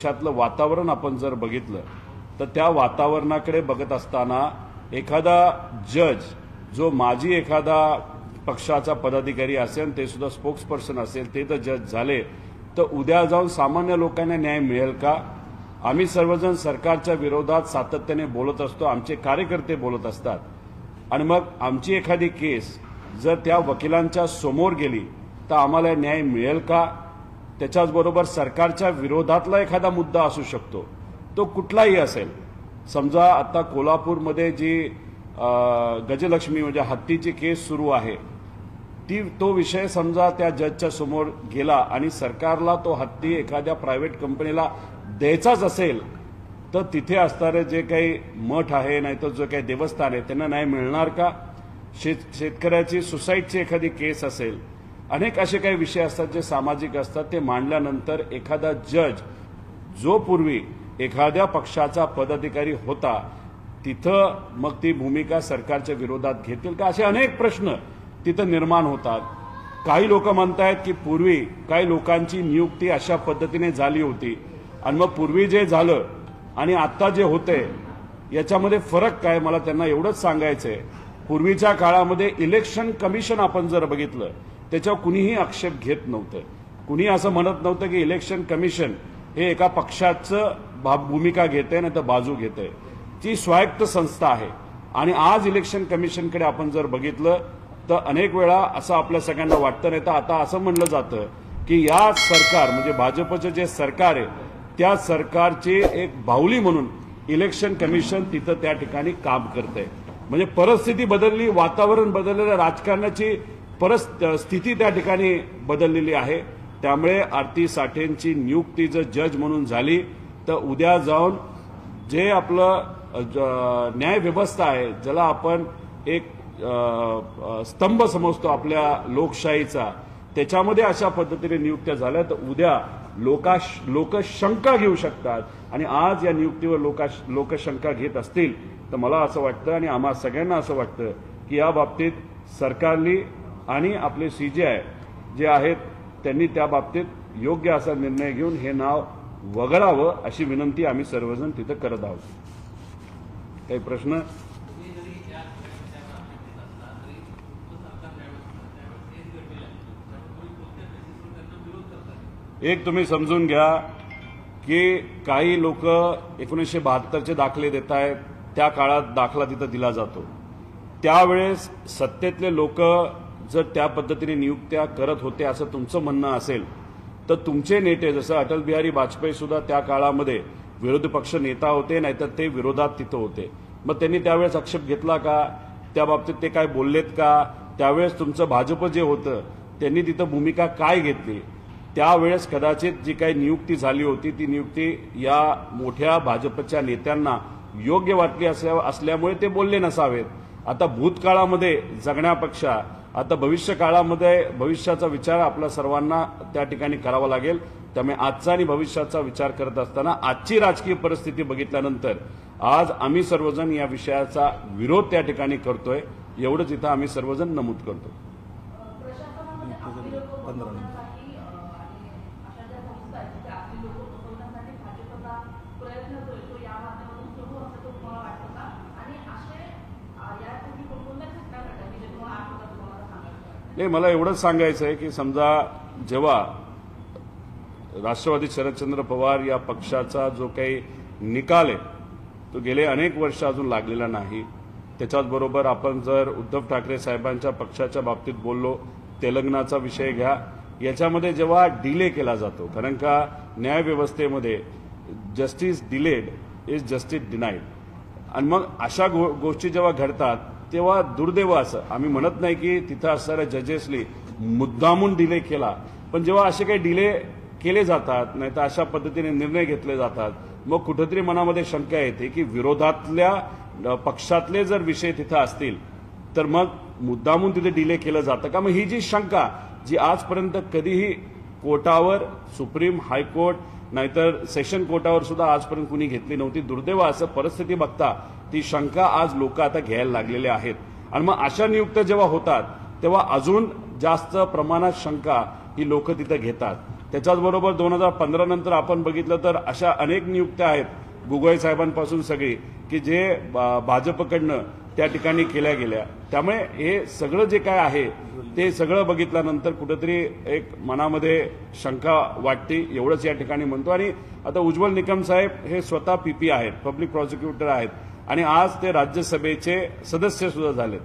देशातलं वातावरण आपण जर बघितलं तर त्या वातावरणाकडे बघत असताना एखादा जज जो माजी एखादा पक्षाचा पदाधिकारी असेल ते सुद्धा स्पोक्सपर्सन असेल ते तर जज झाले तर उद्या जाऊन सामान्य लोकांना न्याय मिळेल का? आम्ही सर्वजण सरकारच्या विरोधात सातत्याने बोलत असतो, आमचे कार्यकर्ते बोलत असतात आणि मग आमची एखादी केस जर त्या वकिलांच्या समोर गेली तर आम्हाला न्याय मिळेल का? त्याच्याचबरोबर सरकारच्या विरोधातला एखादा मुद्दा असू शकतो, तो कुठलाही असेल. समजा आता कोल्हापूरमध्ये जी गजलक्ष्मी म्हणजे हत्तीची केस सुरू आहे तो विषय समजा त्या जजच्या समोर गेला आणि सरकारला तो हत्ती एखाद्या प्रायव्हेट कंपनीला द्यायचाच असेल तर तिथे असणारे जे काही मठ आहे नाहीतर जो काही देवस्थान आहे त्यांना न्याय मिळणार का? शेतकऱ्याची सुसाईडची एखादी केस असेल, अनेक असे काही विषय असतात जे सामाजिक असतात, ते मांडल्यानंतर एखादा जज जो पूर्वी एखाद्या पक्षाचा पदाधिकारी होता तिथं मग ती भूमिका सरकारच्या विरोधात घेतील का? असे अनेक प्रश्न तिथं निर्माण होतात. काही लोक म्हणतायत की पूर्वी काही लोकांची नियुक्ती अशा पद्धतीने झाली होती आणि मग पूर्वी जे झालं आणि आता जे होतंय याच्यामध्ये फरक काय? मला त्यांना एवढंच सांगायचंय, पूर्वीच्या काळामध्ये इलेक्शन कमिशन आपण जर बघितलं त्याच्यावर कुणीही आक्षेप घेत नव्हतं. कुणी असं म्हणत नव्हतं की इलेक्शन कमिशन हे एका पक्षाचं भूमिका घेते नाही तर बाजू घेते. ती स्वायत्त संस्था आहे आणि आज इलेक्शन कमिशनकडे आपण जर बघितलं तर अनेक वेळा असं आपल्या सगळ्यांना वाटतं, नाही तर आता असं म्हणलं जातं की या सरकार म्हणजे भाजपचं जे सरकार आहे त्या सरकारची एक बाहुली म्हणून इलेक्शन कमिशन तिथं त्या ठिकाणी काम करतंय. म्हणजे परिस्थिती बदलली, वातावरण बदललेलं, राजकारणाची स्थिती त्या ठिकाणी बदललेली आहे. त्यामुळे आरती साठेंची नियुक्ती जर जज म्हणून झाली तर उद्या जाऊन जे आपलं न्याय व्यवस्था आहे ज्याला आपण एक स्तंभ समजतो आपल्या लोकशाहीचा, त्याच्यामध्ये अशा पद्धतीने नियुक्त्या झाल्या तर उद्या लोक शंका घेऊ शकतात आणि आज या नियुक्तीवर लोक शंका घेत असतील तर मला असं वाटतं आणि आम्हा सगळ्यांना असं वाटतं की या बाबतीत सरकारने आणि आपले सीजीआय जे आहेत त्यांनी त्या बाबतीत योग्य असा निर्णय घेऊन हे नाव वगळावं अशी विनंती आम्ही सर्वजण तिथं करत आहोत. काही प्रश्न? एक तुम्ही समजून घ्या की काही लोक 1972चे दाखले देत आहेत, त्या काळात दाखला तिथं दिला जातो, त्यावेळेस सत्तेतले लोक जर त्या पद्धतीने नियुक्त्या करत होते असं तुमचं म्हणणं असेल तर तुमचे नेते जसं अटल बिहारी वाजपेयी सुद्धा त्या काळामध्ये विरोधी पक्ष नेता होते, नाहीतर ते विरोधात तिथं होते. मग त्यांनी त्यावेळेस आक्षेप घेतला का? त्या बाबतीत ते काय बोललेत का? त्यावेळेस तुमचं भाजप जे होतं त्यांनी तिथं भूमिका काय घेतली? त्यावेळेस कदाचित जी काही नियुक्ती झाली होती ती नियुक्ती या मोठ्या भाजपच्या नेत्यांना योग्य वाटली असल्यामुळे ते बोलले नसावेत. आता भूतकाळामध्ये जगण्यापेक्षा आता भविष्य काळामध्ये भविष्याचा विचार आपल्या सर्वांना त्या ठिकाणी करावा लागेल. त्यामुळे आजचा आणि भविष्याचा विचार करत असताना आजची राजकीय परिस्थिती बघितल्यानंतर आज आम्ही सर्वजण या विषयाचा विरोध त्या ठिकाणी करतोय, एवढंच इथं आम्ही सर्वजण नमूद करतो. नाही, मला एवढंच सांगायचं आहे की समजा जेव्हा राष्ट्रवादी शरदचंद्र पवार या पक्षाचा जो काही निकाल आहे तो गेले अनेक वर्ष अजून लागलेला नाही. त्याच्याचबरोबर आपण जर उद्धव ठाकरे साहेबांच्या पक्षाच्या बाबतीत बोललो, तेलंगणाचा विषय घ्या, याच्यामध्ये जेव्हा डिले केला जातो, कारण का न्यायव्यवस्थेमध्ये justice delayed is justice denied, आणि मग अशा गोष्टी जेव्हा घडतात तेव्हा दुर्दैव असं आम्ही म्हणत नाही की तिथं असणाऱ्या जजेसनी मुद्दामून डिले केला, पण जेव्हा असे काही डिले केले जातात नाही तर अशा पद्धतीने निर्णय घेतले जातात मग कुठेतरी मनामध्ये शंका येते की विरोधातल्या पक्षातले जर विषय तिथं असतील तर मग मुद्दामून तिथे डिले केलं जातं का? मग ही जी शंका जी आजपर्यंत कधीही कोर्टावर, सुप्रीम हायकोर्ट नाहीतर सेशन कोर्टावर सुद्धा आजपर्यंत कुणी घेतली नव्हती. दुर्दैव असं परिस्थिती बघता ती शंका आज लोक आता घ्यायला लागलेले आहेत आणि मग अशा नियुक्त्या जेव्हा होतात तेव्हा अजून जास्त प्रमाणात शंका ही लोक तिथं घेतात. त्याच्याचबरोबर 2015 नंतर आपण बघितलं तर अशा अनेक नियुक्त्या आहेत गोगोई साहेबांपासून सगळी की जे भाजपकडनं त्या ठिकाणी केल्या गेल्या. त्यामुळे हे सगळं जे काय आहे ते सगळं बघितल्यानंतर कुठेतरी एक मनामध्ये शंका वाटते, एवढंच या ठिकाणी म्हणतो. आणि आता उज्ज्वल निकम साहेब हे स्वतः पीपी आहेत, पब्लिक प्रॉसिक्युटर आहेत आणि आज ते राज्यसभेचे सदस्य सुद्धा झालेत.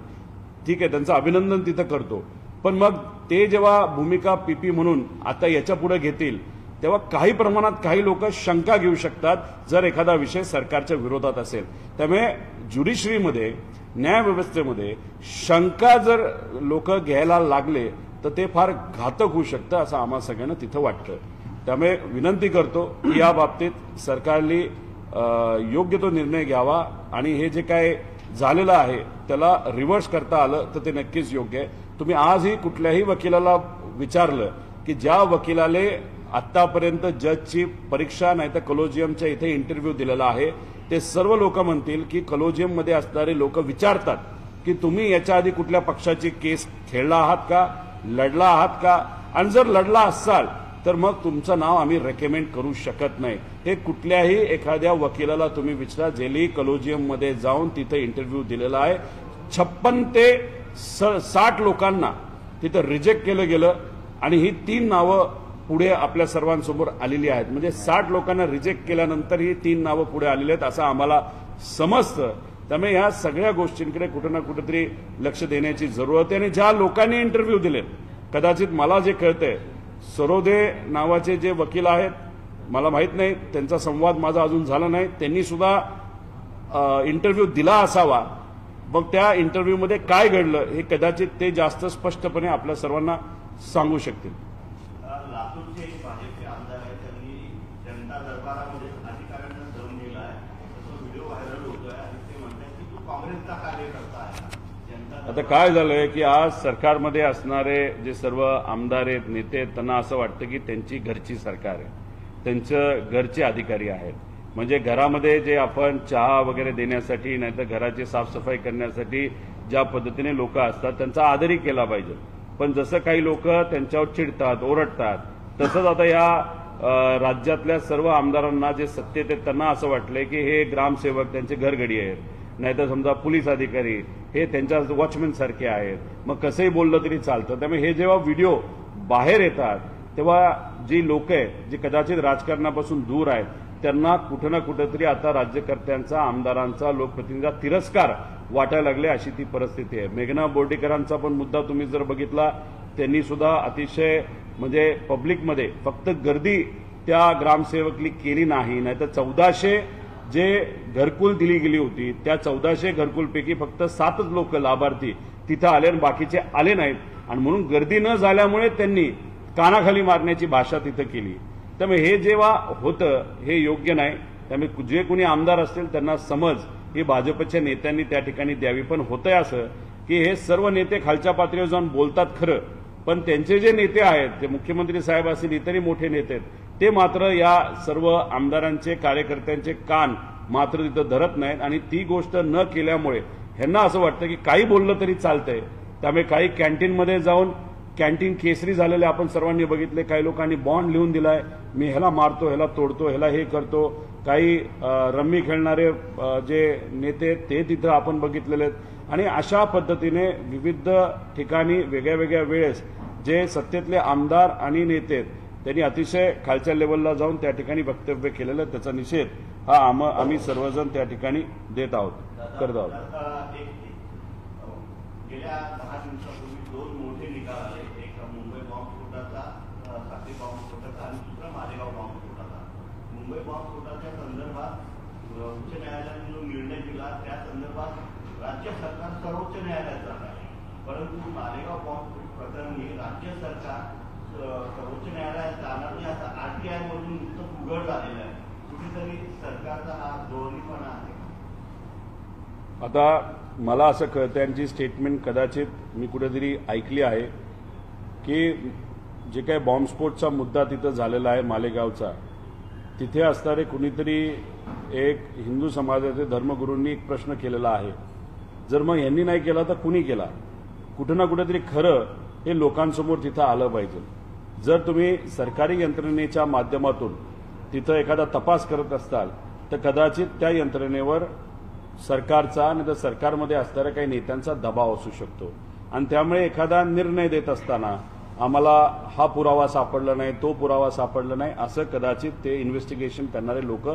ठीक आहे, त्यांचं अभिनंदन तिथं करतो. पण मग ते जेव्हा भूमिका पीपी म्हणून आता याच्या पुढे घेतील तेव्हा काही प्रमाणात काही लोक शंका घेऊ शकतात जर एखादा विषय सरकारच्या विरोधात असेल. त्यामुळे ज्युडिशरीमध्ये, न्यायव्यवस्थेमध्ये शंका जर लोक घ्यायला लागले तर ते फार घातक होऊ शकतं असं आम्हा सगळ्यांना तिथं वाटतं. त्यामुळे विनंती करतो की या बाबतीत सरकारने योग्य तो निर्णय घ्यावा आणि हे जे काय झालेलं आहे त्याला रिव्हर्स करता आलं तर ते नक्कीच योग्य आहे. तुम्ही आजही कुठल्याही वकिलाला विचारलं की ज्या वकिलाले आतापर्यंत जजची परीक्षा नाही तर कॉलेजियमच्या इथे इंटरव्ह्यू दिलेला आहे, ते सर्व लोक म्हणतील की कॉलेजियममध्ये असणारे लोक विचारतात की तुम्ही याच्या आधी कुठल्या पक्षाची केस खेळला आहात का, लढला आहात का, आणि जर लढला असाल तर मग तुमचं नाव आम्ही रेकमेंड करू शकत नाही. हे कुठल्याही एखाद्या वकिलाला तुम्ही विचारा, जेली कॉलेजियममध्ये जाऊन तिथे इंटरव्ह्यू दिलेला आहे. 56 ते 60 लोकांना तिथं रिजेक्ट केलं गेलं आणि ही 3 नावं पुढे आपल्या सर्वांसमोर आलेली आहेत. म्हणजे 60 लोकांना रिजेक्ट केल्यानंतर ही 3 नावं पुढे आलेली आहेत असं आम्हाला समजतं. त्यामुळे या सगळ्या गोष्टींकडे कुठं ना कुठेतरी लक्ष देण्याची जरूरत आहे. आणि ज्या लोकांनी इंटरव्ह्यू दिले, कदाचित मला जे कळतंय सरोदे नावाचे जे वकील आहेत, मला माहित नाही, त्यांचा संवाद माझा अजून झाला नाही, त्यांनी सुद्धा इंटरव्ह्यू दिला असावा. मग त्या इंटरव्ह्यूमध्ये काय घडलं हे कदाचित ते जास्त स्पष्टपणे आपल्या सर्वांना सांगू शकतील. लातूरचे एक भाजपचे आमदार आहेत, त्यांनी जनता दरबारामध्ये अधिकाऱ्यांना दम दिला आहे, तसं व्हिडिओ व्हायरल होतोय आणि ते म्हणतात की तू काँग्रेसचा कार्यकर्ता आहे. आता काय झालंय की आज सरकारमध्ये असणारे जे सर्व आमदार आहेत, नेते आहेत, त्यांना असं वाटतं की त्यांची घरची सरकार आहे, त्यांचं घरचे अधिकारी आहेत. म्हणजे घरामध्ये जे आपण चहा वगैरे देण्यासाठी नाहीतर घराची साफसफाई करण्यासाठी ज्या पद्धतीने लोक असतात त्यांचा आदरही केला पाहिजे. पण जसं काही लोक त्यांच्यावर चिडतात, ओरडतात, तसंच आता या राज्यातल्या सर्व आमदारांना जे सत्तेत आहेत त्यांना असं वाटलंय की हे ग्रामसेवक त्यांचे घरगडी आहेत, नाहीतर समजा पोलीस अधिकारी हे त्यांच्या वॉचमॅन सारखे आहेत, मग कसंही बोललं तरी चालतं. त्यामुळे हे जेव्हा व्हिडिओ बाहेर येतात तेव्हा जी लोक आहेत जी कदाचित राजकारणापासून दूर आहेत त्यांना कुठं ना कुठंतरी आता राज्यकर्त्यांचा, आमदारांचा, लोकप्रतिनिधींचा तिरस्कार वाटायला लागले अशी ती परिस्थिती आहे. मेघना बोर्डीकरांचा पण मुद्दा तुम्ही जर बघितला, त्यांनी सुद्धा अतिशय म्हणजे पब्लिकमध्ये फक्त गर्दी त्या ग्रामसेवकली केली नाही, नाहीतर 1400 जे घरकुल दिली गेली होती त्या 1400 घरकुलपैकी फक्त 7च लोक लाभार्थी तिथं आले आणि बाकीचे आले नाहीत. आणि म्हणून गर्दी न झाल्यामुळे त्यांनी कानाखाली मारण्याची भाषा तिथं केली. त्यामुळे हे जेव्हा होतं हे योग्य नाही. त्यामुळे जे कोणी आमदार असतील त्यांना समज ही भाजपच्या नेत्यांनी त्या ठिकाणी द्यावी. पण होतंय असं की हे सर्व नेते खालच्या पातळीवर जाऊन बोलतात खरं, पण त्यांचे जे नेते आहेत ते मुख्यमंत्री साहेब असतील, इतरही मोठे नेते आहेत, ते मात्र या सर्व आमदारांचे, कार्यकर्त्यांचे कान मात्र तिथं धरत नाहीत. आणि ती गोष्ट न केल्यामुळे ह्यांना असं वाटतं की काही बोललं तरी चालतंय. त्यामुळे काही कॅन्टीनमध्ये जाऊन कॅन्टीन केसरी झालेले आपण सर्वांनी बघितले. काही लोकांनी बॉन्ड लिहून दिलाय, मी ह्याला मारतो, ह्याला तोडतो, ह्याला हे करतो. काही रम्मी खेळणारे जे नेते ते तिथं आपण बघितलेले आहेत. आणि अशा पद्धतीने विविध ठिकाणी वेगळ्या वेगळ्या वेळेस जे सत्तेतले आमदार आणि नेते आहेत त्यांनी अतिशय खालच्या लेवलला जाऊन त्या ठिकाणी वक्तव्य केलेलं, त्याचा निषेध हा आम्ही सर्वजण त्या ठिकाणी देत आहोत, करत आहोत. गेल्या 10 दिवसापूर्वी 2 मोठे निकाल आले, एक मुंबई बॉम्बस्फोटाचा, साखरी बॉम्बस्फोटाचा आणि दुसरा मालेगाव बॉम्बस्फोटाचा. मुंबई बॉम्बस्फोटाच्या संदर्भात उच्च न्यायालयाने जो निर्णय दिला त्या संदर्भात राज्य सरकार सर्वोच्च न्यायालयात जात आहे, परंतु मालेगाव बॉम्बस्फोट प्रकरणी राज्य सरकार सर्वोच्च न्यायालयात जाणार नाही असं आरटीआय मधून नुकतं उघड झालेलं आहे. कुठेतरी सरकारचा हा धोरणीपणा आहे. आता मला असं कळतं यांची स्टेटमेंट कदाचित मी कुठेतरी ऐकली आहे की जे काही बॉम्बस्फोटचा मुद्दा तिथं झालेला आहे मालेगावचा, तिथे असणारे कुणीतरी एक हिंदू समाजाचे धर्मगुरूंनी एक प्रश्न केलेला आहे, जर मग यांनी नाही केला तर कुणी केला. कुठं ना कुठेतरी खरं हे लोकांसमोर तिथं आलं पाहिजे. जर तुम्ही सरकारी यंत्रणेच्या माध्यमातून तिथं एखादा तपास करत असाल तर कदाचित त्या यंत्रणेवर सरकारचा आणि तर सरकारमध्ये असणाऱ्या काही नेत्यांचा दबाव असू शकतो आणि त्यामुळे एखादा निर्णय देत असताना आम्हाला हा पुरावा सापडला नाही, तो पुरावा सापडला नाही, असं कदाचित ते इन्व्हेस्टिगेशन करणारे लोक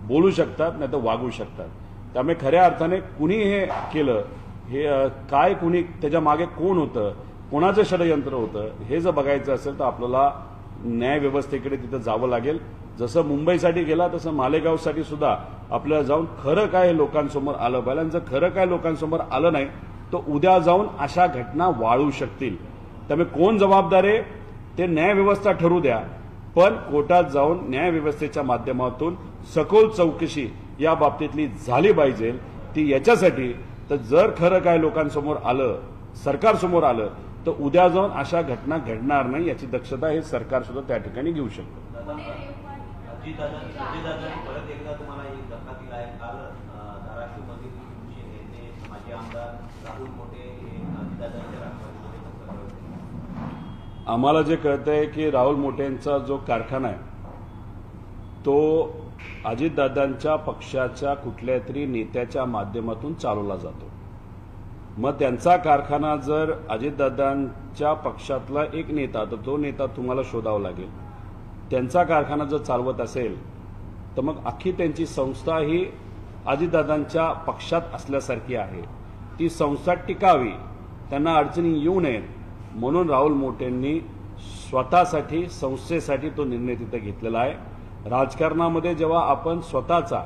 बोलू शकतात, नाही तर वागू शकतात. त्यामुळे खऱ्या अर्थाने कुणी हे केलं, हे काय, कुणी त्याच्या मागे कोण होतं, कोणाचं षडयंत्र होतं, हे जर बघायचं असेल तर आपल्याला न्यायव्यवस्थेकडे तिथं जावं लागेल. जसं मुंबईसाठी गेला तसं मालेगावसाठी सुद्धा आपल्याला जाऊन खरं काय लोकांसमोर आलं पाहिजे. आणि जर खरं काय लोकांसमोर आलं नाही तर उद्या जाऊन अशा घटना वाढू शकतील. त्यामुळे कोण जबाबदार आहे ते न्यायव्यवस्था ठरवू द्या, पण कोर्टात जाऊन न्यायव्यवस्थेच्या माध्यमातून सखोल चौकशी या बाबतीतली झाली पाहिजे. ती याच्यासाठी तर जर खरं काय लोकांसमोर आलं, सरकारसमोर आलं, तर उद्या जाऊन अशा घटना घडणार नाही याची दक्षता हे सरकार सुद्धा त्या ठिकाणी घेऊ शकतं. परत एकदा तुम्हाला एक धक्का दिला आहे. काल धाराशिवमधील तुमचे नेते माजी आमदार राहुल मोटे हे अजितदादांच्या राष्ट्रवादीमध्ये आम्हाला जे कळतंय की राहुल मोटेंचा जो कारखाना आहे तो अजितदादांच्या पक्षाच्या कुठल्या तरी नेत्याच्या माध्यमातून चालवला जातो. मग त्यांचा कारखाना जर अजितदादांच्या पक्षातला एक नेता, तर तो नेता तुम्हाला शोधावा लागेल. त्यांचा कारखाना जर चालवत असेल तर मग अख्खी त्यांची संस्था ही अजितदादांच्या पक्षात असल्यासारखी आहे. ती संस्था टिकावी, त्यांना अडचणी येऊ नयेत म्हणून राहुल मोटेंनी स्वतःसाठी, संस्थेसाठी तो निर्णय तिथे घेतलेला आहे. राजकारणामध्ये जेव्हा आपण स्वतःचा,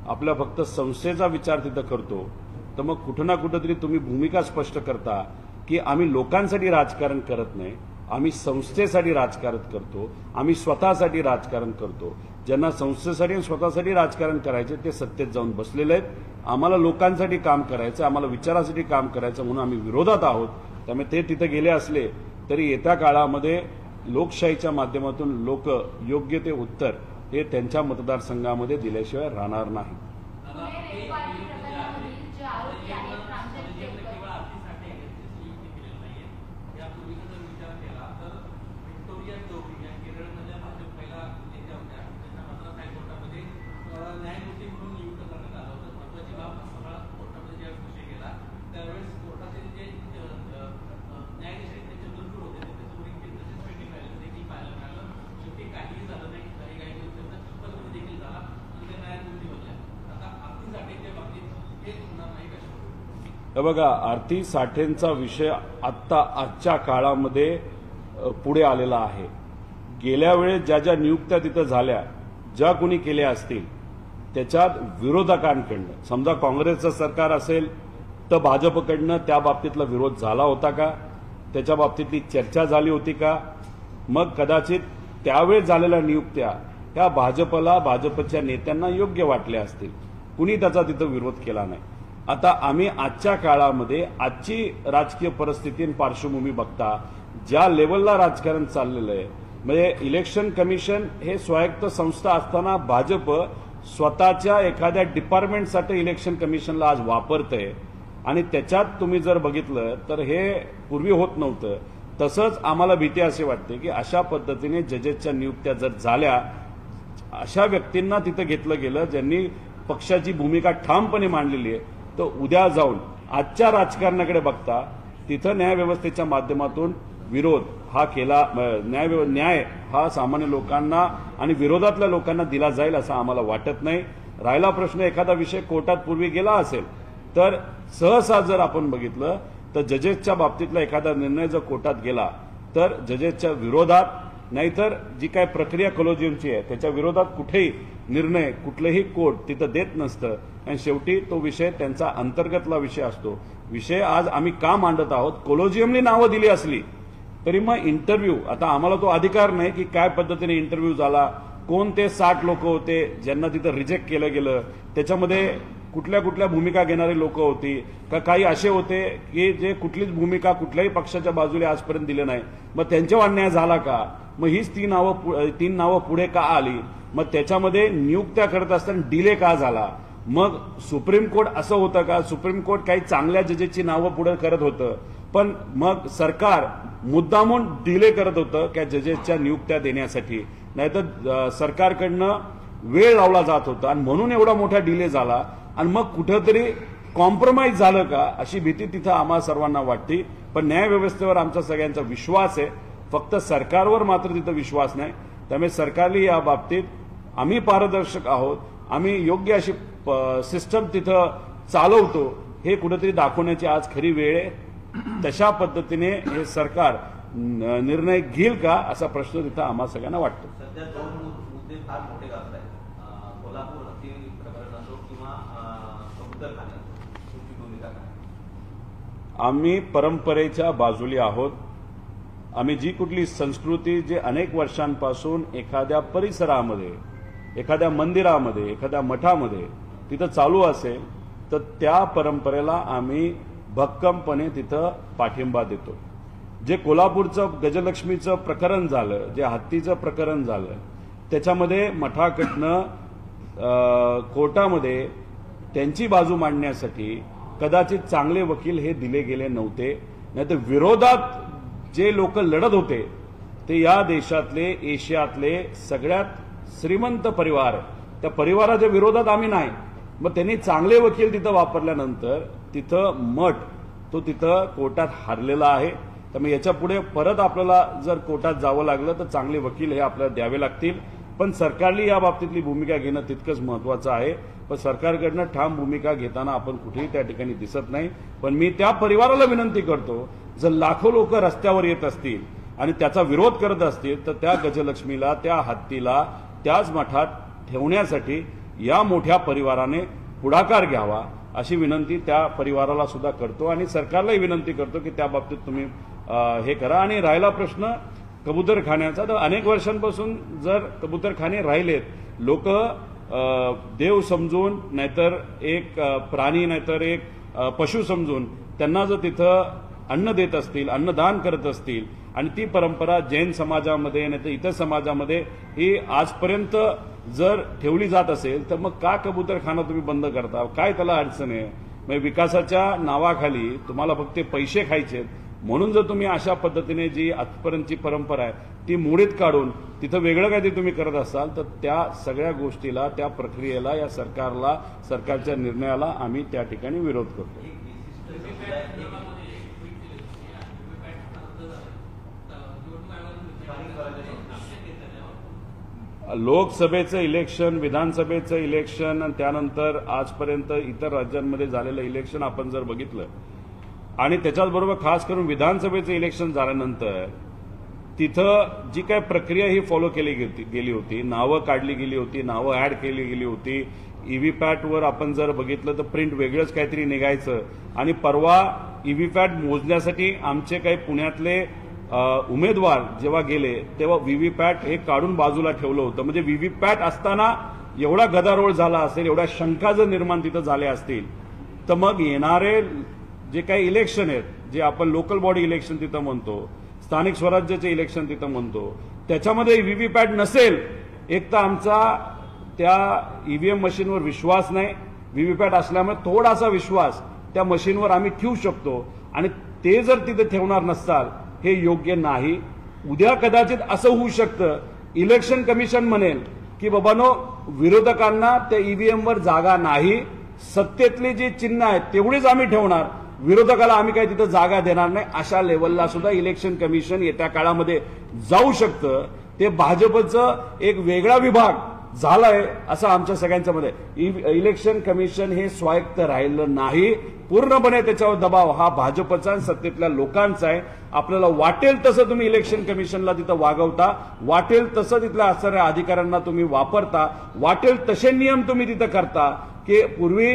आपल्या फक्त संस्थेचा विचार तिथं करतो तर मग कुठं ना कुठंतरी तुम्ही भूमिका स्पष्ट करता की आम्ही लोकांसाठी राजकारण करत नाही, आम्ही संस्थेसाठी राजकारण करतो, आम्ही स्वतःसाठी राजकारण करतो. ज्यांना संस्थेसाठी आणि स्वतःसाठी राजकारण करायचे ते सत्तेत जाऊन बसलेले आहेत. आम्हाला लोकांसाठी काम करायचं, आम्हाला विचारासाठी काम करायचं म्हणून आम्ही विरोधात आहोत. त्यामुळे ते तिथे गेले असले तरी येत्या काळामध्ये लोकशाहीच्या माध्यमातून लोक योग्य ते उत्तर हे त्यांच्या मतदारसंघामध्ये दिल्याशिवाय राहणार नाही. बघा, आरती साठेंचा विषय आत्ता आजच्या काळामध्ये पुढे आलेला आहे. गेल्या वेळेस ज्या ज्या नियुक्त्या तिथं झाल्या, ज्या कोणी केल्या असतील त्याच्यात विरोधकांकडनं, समजा काँग्रेसचं सरकार असेल तर भाजपकडनं त्या बाबतीतला विरोध झाला होता का, त्याच्या बाबतीतली चर्चा झाली होती का. मग कदाचित त्यावेळेस झालेल्या नियुक्त्या ह्या भाजपला, भाजपच्या नेत्यांना योग्य वाटल्या असतील, कुणी त्याचा तिथं विरोध केला नाही. आता आम्ही आजच्या काळामध्ये आजची राजकीय परिस्थिती आणि पार्श्वभूमी बघता ज्या लेवलला राजकारण चाललेलं आहे, म्हणजे इलेक्शन कमिशन हे स्वायत्त संस्था असताना भाजप स्वतःच्या एखाद्या डिपार्टमेंटसाठी इलेक्शन कमिशनला आज वापरतंय आणि त्याच्यात तुम्ही जर बघितलं तर हे पूर्वी होत नव्हतं. तसंच आम्हाला भीती अशी वाटते की अशा पद्धतीने जजेसच्या नियुक्त्या जर झाल्या, अशा व्यक्तींना तिथं घेतलं गेलं ज्यांनी पक्षाची भूमिका ठामपणे मांडलेली आहे, तर उद्या जाऊन आजच्या राजकारणाकडे बघता तिथं न्यायव्यवस्थेच्या माध्यमातून विरोध हा केला, न्याय हा सामान्य लोकांना आणि विरोधातल्या लोकांना दिला जाईल असं आम्हाला वाटत नाही. राहिला प्रश्न एखादा विषय कोर्टात पूर्वी गेला असेल तर सहसा जर आपण बघितलं तर जजेसच्या बाबतीतला एखादा निर्णय जर कोर्टात गेला तर जजेसच्या विरोधात, नाहीतर जी काय प्रक्रिया कॉलेजियमची आहे त्याच्या विरोधात कुठेही निर्णय कुठलंही कोर्ट तिथं देत नसतं. आणि शेवटी तो विषय त्यांचा अंतर्गतला विषय असतो. विषय आज आम्ही का मांडत आहोत, कॉलेजियमने नावं दिली असली तरी मग इंटरव्ह्यू, आता आम्हाला तो अधिकार नाही की काय पद्धतीने इंटरव्ह्यू झाला, कोण ते 60 लोक होते ज्यांना तिथं रिजेक्ट केलं गेलं, त्याच्यामध्ये कुठल्या कुठल्या भूमिका घेणारे लोक होती का, काही असे होते की जे कुठलीच भूमिका कुठल्याही पक्षाच्या बाजूने आजपर्यंत दिले नाही, मग त्यांच्यावर अन्याय झाला का, मग हीच तीन नावं पुढे का आली, मग त्याच्यामध्ये नियुक्त्या करत असताना डिले का झाला, मग सुप्रीम कोर्ट असं होतं का, सुप्रीम कोर्ट काही चांगल्या जजेसची नावं पुढे करत होतं पण मग सरकार मुद्दामून डिले करत होतं त्या जजेसच्या नियुक्त्या देण्यासाठी, नाहीतर सरकारकडनं वेळ लावला जात होता आणि म्हणून एवढा मोठा डिले झाला आणि मग कुठंतरी कॉम्प्रोमाइज झालं का अशी भीती तिथं आम्हा सर्वांना वाटते. पण न्यायव्यवस्थेवर आमचा सगळ्यांचा विश्वास आहे, फक्त सरकारवर मात्र तिथं विश्वास नाही. त्यामुळे सरकारने या बाबतीत आम्ही पारदर्शक आहोत, आम्ही योग्य अशी सिस्टम तिथं चालवतो हे कुठेतरी दाखवण्याची आज खरी वेळ आहे. तशा पद्धतीने हे सरकार निर्णय घेईल का असा प्रश्न तिथं आम्हा सगळ्यांना वाटतो. सध्या दोन मुद्दे फार मोठे गाजत आहेत, कोल्हापूर हत्ती प्रकरण असो किंवा कबूतरखाना, तुमची भूमिका काय? आम्ही परंपरेच्या बाजूली आहोत. आम्ही जी कुठली संस्कृती जे अनेक वर्षांपासून एखाद्या परिसरामध्ये, एखाद्या मंदिरामध्ये, एखाद्या मठामध्ये तिथं चालू असेल तर त्या परंपरेला आम्ही भक्कमपणे तिथं पाठिंबा देतो. जे कोल्हापूरचं गजलक्ष्मीचं प्रकरण झालं, जे हत्तीचं प्रकरण झालं, त्याच्यामध्ये मठाकडनं कोर्टामध्ये त्यांची बाजू मांडण्यासाठी कदाचित चांगले वकील हे दिले गेले नव्हते. नाहीतर विरोधात जे लोक लढत होते ते या देशातले, एशियातले सगळ्यात श्रीमंत परिवार, त्या परिवाराच्या विरोधात आम्ही नाही. मग त्यांनी चांगले वकील तिथं वापरल्यानंतर तिथं मठ तो तिथं कोर्टात हारलेला आहे. त्यामुळे याच्या पुढे परत आपल्याला जर कोर्टात जावं लागलं तर चांगले वकील हे आपल्याला द्यावे लागतील. पण सरकारने या बाबतीतली भूमिका घेणं तितकंच महत्वाचं आहे. पण सरकारकडनं ठाम भूमिका घेताना आपण कुठेही त्या ठिकाणी दिसत नाही. पण मी त्या परिवाराला विनंती करतो, जर लाखो लोक रस्त्यावर येत असतील आणि त्याचा विरोध करत असतील तर त्या गजलक्ष्मीला, त्या हत्तीला त्याच मठात ठेवण्यासाठी या मोठ्या परिवाराने पुढाकार घ्यावा अशी विनंती त्या परिवाराला सुद्धा करतो आणि सरकारलाही विनंती करतो की त्या बाबतीत तुम्ही हे करा. आणि राहिला प्रश्न कबूतरखान्याचा, तर अनेक वर्षांपासून जर कबूतरखाने राहिलेत, लोक देव समजून नाहीतर एक प्राणी नाहीतर एक पशु समजून त्यांना जर तिथं अन्न देत असतील, अन्नदान करत असतील आणि ती परंपरा जैन समाजामध्ये नाहीतर इतर समाजामध्ये ही आजपर्यंत जर ठेवली जात असेल तर मग का कबूतरखाना तुम्ही बंद करता? काय त्याला अडचण आहे? म्हणजे विकासाच्या नावाखाली तुम्हाला फक्त पैसे खायचे म्हणून जर तुम्ही अशा पद्धतीने जी आजपर्यंतची परंपरा आहे ती मोडीत काढून तिथं वेगळं काहीतरी तुम्ही करत असाल तर त्या सगळ्या गोष्टीला, त्या प्रक्रियेला, या सरकारला, सरकारच्या निर्णयाला आम्ही त्या ठिकाणी विरोध करतो. लोकसभेचं इलेक्शन, विधानसभेचं इलेक्शन आणि त्यानंतर आजपर्यंत इतर राज्यांमध्ये झालेलं इलेक्शन आपण जर बघितलं आणि त्याच्याचबरोबर खास करून विधानसभेचं इलेक्शन झाल्यानंतर तिथं जी काय प्रक्रिया ही फॉलो केली गेली होती, नावं काढली गेली होती, नावं ऍड केली गेली होती, ईव्हीपॅटवर आपण जर बघितलं तर प्रिंट वेगळंच काहीतरी निघायचं आणि परवा ईव्हीपॅट मोजण्यासाठी आमचे काही पुण्यातले उमेदवार जेव्हा गेले तेव्हा व्हीव्हीपॅट हे काढून बाजूला ठेवलं होतं. म्हणजे व्हीव्हीपॅट असताना एवढा गदारोळ झाला असेल, एवढ्या शंका जर निर्माण तिथं झाल्या असतील तर मग येणारे जे काही इलेक्शन आहेत, जे आपण लोकल बॉडी इलेक्शन तिथं म्हणतो, स्थानिक स्वराज्याचे इलेक्शन तिथं म्हणतो, त्याच्यामध्ये व्हीव्हीपॅट नसेल, एक तर आमचा त्या ईव्हीएम मशीनवर विश्वास नाही, व्हीव्हीपॅट असल्यामुळे थोडासा विश्वास त्या मशीनवर आम्ही ठेवू शकतो आणि ते जर तिथे ठेवणार नसताल हे योग्य नाही. उद्या कदाचित असं होऊ शकतं, इलेक्शन कमिशन म्हणेल की बाबांनो विरोधकांना त्या ईव्हीएमवर जागा नाही, सत्तेतली जी चिन्ह आहेत तेवढीच आम्ही ठेवणार, विरोधकाला आम्ही काही तिथं जागा देणार नाही, अशा लेवलला सुद्धा इलेक्शन कमिशन येत्या काळामध्ये जाऊ शकतं. ते भाजपचं एक वेगळा विभाग झालाय असं आमच्या सगळ्यांच्या मध्ये. इलेक्शन कमिशन हे स्वायत्त राहिलं नाही, पूर्णपणे त्याच्यावर दबाव हा भाजपचा आणि सत्तेतल्या लोकांचा आहे. आपल्याला वाटेल तसं तुम्ही इलेक्शन कमिशनला तिथं वागवता, वाटेल तसं तिथल्या असणाऱ्या अधिकाऱ्यांना तुम्ही वापरता, वाटेल तसे नियम तुम्ही तिथं करता. की पूर्वी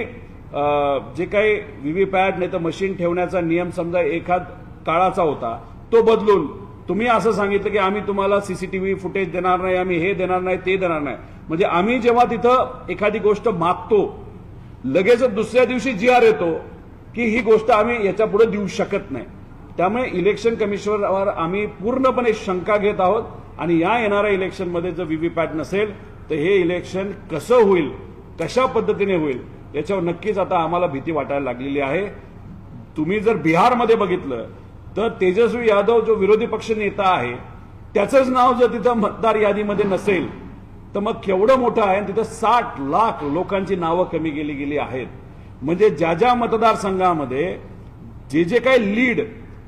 जे काही व्हीव्हीपॅट नाही तर मशीन ठेवण्याचा नियम समजा एखाद काळाचा होता, तो बदलून तुम्ही असं सांगितलं की आम्ही तुम्हाला सीसीटीव्ही फुटेज देणार नाही, आम्ही हे देणार नाही, ते देणार नाही. म्हणजे आम्ही जेव्हा तिथं एखादी गोष्ट मागतो लगेच दुसऱ्या दिवशी जीआर येतो की ही गोष्ट आम्ही याच्या पुढे देऊ शकत नाही. त्यामुळे इलेक्शन कमिशनवर आम्ही पूर्णपणे शंका घेत आहोत आणि या येणाऱ्या इलेक्शनमध्ये जर व्हीव्हीपॅट नसेल तर हे इलेक्शन कसं होईल, कशा पद्धतीने होईल याच्यावर नक्कीच आता आम्हाला भीती वाटायला लागलेली आहे. तुम्ही जर बिहारमध्ये बघितलं तर तेजस्वी यादव जो विरोधी पक्ष नेता आहे त्याचंच नाव जर तिथं मतदार यादीमध्ये नसेल तर मग केवढं मोठं आहे. तिथं 60 लाख लोकांची नावं कमी गेली आहेत. म्हणजे ज्या मतदारसंघामध्ये जे काही लीड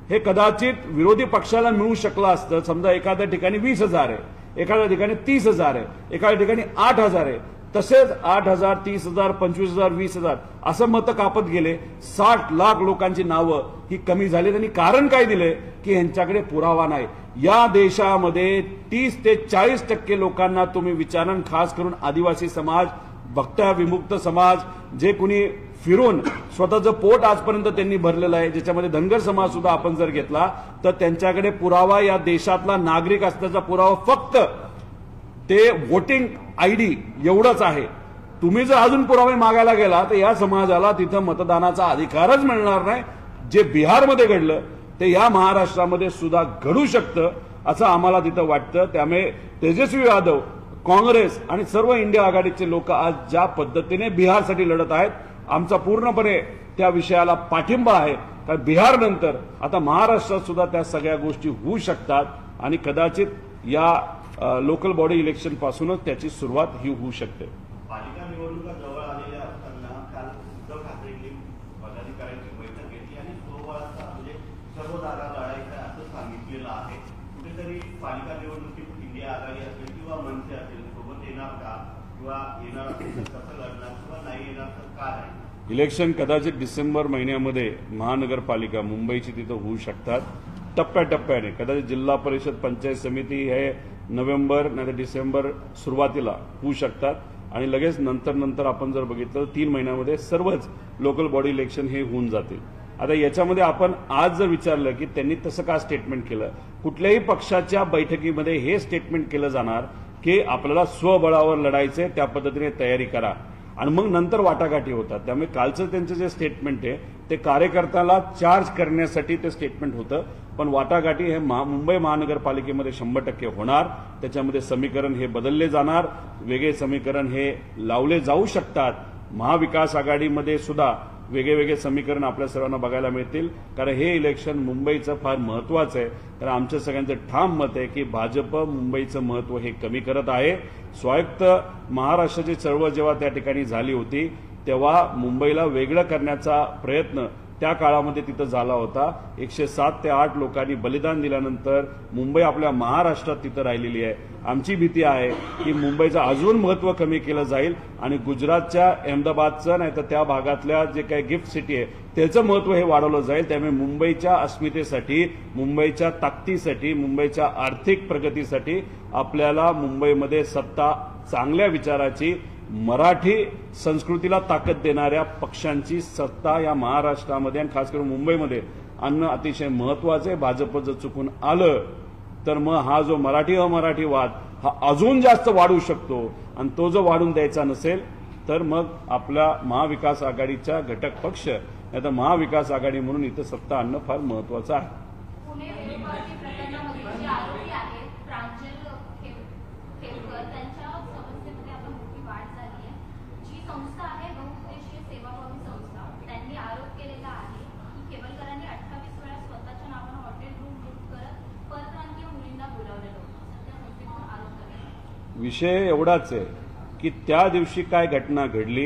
हे कदाचित विरोधी पक्षाला मिळू शकलं असतं. समजा एखाद्या ठिकाणी 20,000 आहे, एखाद्या ठिकाणी 30,000 आहे, एखाद्या ठिकाणी 8,000 आहे, तसेच 8,000, 30,000, 25,000, 20,000 असं मतं कापत गेले. 60 लाख लोकांची नावं ही कमी झाली. त्यांनी कारण काय दिले की यांच्याकडे पुरावा नाही. या देशामध्ये 30 ते 40% लोकांना तुम्ही विचारण, खास करून आदिवासी समाज, भटक्या विमुक्त समाज, जे कुणी फिरून स्वतःचं पोट आजपर्यंत त्यांनी भरलेलं आहे, ज्याच्यामध्ये धनगर समाज सुद्धा आपण जर घेतला तर त्यांच्याकडे पुरावा, या देशातला नागरिक असल्याचा पुरावा फक्त ते वोटिंग आयडी एवढंच आहे. तुम्ही जर अजून पुरावे मागायला गेला तर या समाजाला तिथं मतदानाचा अधिकारच मिळणार नाही. जे बिहारमध्ये घडलं ते या महाराष्ट्रामध्ये सुद्धा घडू शकतं असं आम्हाला तिथं वाटतं. त्यामुळे तेजस्वी यादव, काँग्रेस आणि सर्व इंडिया आघाडीचे लोक आज ज्या पद्धतीने बिहारसाठी लढत आहेत, आमचा पूर्णपणे त्या विषयाला पाठिंबा आहे. कारण बिहारनंतर आता महाराष्ट्रात सुद्धा त्या सगळ्या गोष्टी होऊ शकतात आणि कदाचित या लोकल बॉडी इलेक्शन पासूनच त्याची सुरुवात ही होऊ शकते. पालिका निवडणुका जवळ आलेल्या असताना काल उद्धव ठाकरेंनी पदाधिकाऱ्यांची बैठक घेतली आणि स्वबळाचा म्हणजे सर्व जागा लढायच्या असं सांगितलेलं आहे. कुठेतरी पालिका निवडणुकीत इंडिया आघाडी असेल किंवा मनसे असेल सोबत येणार का, किंवा येणार असेल तर कसं लढणार, किंवा नाही येणार तर का नाही. इलेक्शन कदाचित डिसेंबर महिन्यामध्ये महानगरपालिका मुंबईची तिथं होऊ शकतात. टप्प्याटप्प्याने कदाचित जिल्हा परिषद, पंचायत समिती हे नोव्हेंबर नाही तर डिसेंबर सुरुवातीला होऊ शकतात आणि लगेच नंतर आपण जर बघितलं तर 3 महिन्यामध्ये सर्वच लोकल बॉडी इलेक्शन हे होऊन जातील. आता याच्यामध्ये आपण आज जर विचारलं की त्यांनी तसं का स्टेटमेंट केलं, कुठल्याही पक्षाच्या बैठकीमध्ये हे स्टेटमेंट केलं जाणार की आपल्याला स्वबळावर लढायचंय, त्या पद्धतीने तयारी करा आणि मग नंतर वाटाघाटी होतात. त्यामुळे कालचं त्यांचं जे स्टेटमेंट आहे ते कार्यकर्त्याला चार्ज करण्यासाठी ते स्टेटमेंट होतं. पण वाटाघाटी हे मुंबई महानगरपालिकेमध्ये 100% होणार. त्याच्यामध्ये समीकरण हे बदलले जाणार, वेगळे समीकरण हे लावले जाऊ शकतात. महाविकास आघाडीमध्ये सुद्धा वेगळे समीकरण आपल्या सर्वांना बघायला मिळतील. कारण हे इलेक्शन मुंबईचं फार महत्वाचं आहे. कारण आमच्या सगळ्यांचं ठाम मत आहे की भाजप मुंबईचं महत्व हे कमी करत आहे. स्वायत्त महाराष्ट्राची चळवळ जेव्हा त्या ठिकाणी झाली होती तेव्हा मुंबईला वेगळं करण्याचा प्रयत्न त्या काळामध्ये तिथं झाला होता. 107 ते 8 लोकांनी बलिदान दिल्यानंतर मुंबई आपल्या महाराष्ट्रात तिथं राहिलेली आहे. आमची भीती आहे की मुंबईचं अजून महत्व कमी केलं जाईल आणि गुजरातच्या अहमदाबादचं नाही तर त्या भागातल्या जे काही गिफ्ट सिटी आहे त्याचं महत्व हे वाढवलं जाईल. त्यामुळे मुंबईच्या अस्मितेसाठी, मुंबईच्या ताकदीसाठी, मुंबईच्या आर्थिक प्रगतीसाठी आपल्याला मुंबईमध्ये सत्ता, चांगल्या विचाराची, मराठी संस्कृतीला ताकद देणाऱ्या पक्षांची सत्ता या महाराष्ट्रामध्ये आणि खास करून मुंबईमध्ये आणणं अतिशय महत्वाचं आहे. भाजप जर चुकून आलं तर मग हा जो मराठी अमराठी वाद हा अजून जास्त वाढू शकतो आणि तो जो वाढून द्यायचा नसेल तर मग आपल्या महाविकास आघाडीच्या घटक पक्ष नाही तर महाविकास आघाडी म्हणून इथं सत्ता आणणं फार महत्वाचं आहे. विषय एवढाच आहे की त्या दिवशी काय घटना घडली,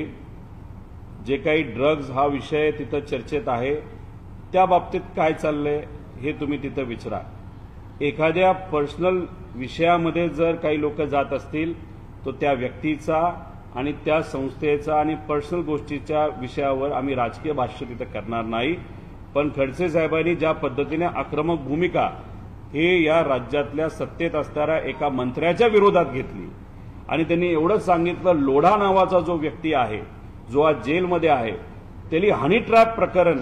जे काही ड्रग्ज हा विषय तिथं चर्चेत आहे त्या बाबतीत काय चाललंय हे तुम्ही तिथं विचारा. एखाद्या पर्सनल विषयामध्ये जर काही लोक जात असतील तो त्या व्यक्तीचा आणि त्या संस्थेचा आणि पर्सनल गोष्टीच्या विषयावर आम्ही राजकीय भाष्य तिथं करणार नाही. पण खडसे साहेबांनी ज्या पद्धतीने आक्रमक भूमिका हे या राज्यातल्या सत्तेत असणाऱ्या एका मंत्र्याच्या विरोधात घेतली आणि त्यांनी एवढंच सांगितलं, लोढा नावाचा जो व्यक्ती आहे जो आज जेलमध्ये आहे त्यांनी हनी ट्रॅप प्रकरण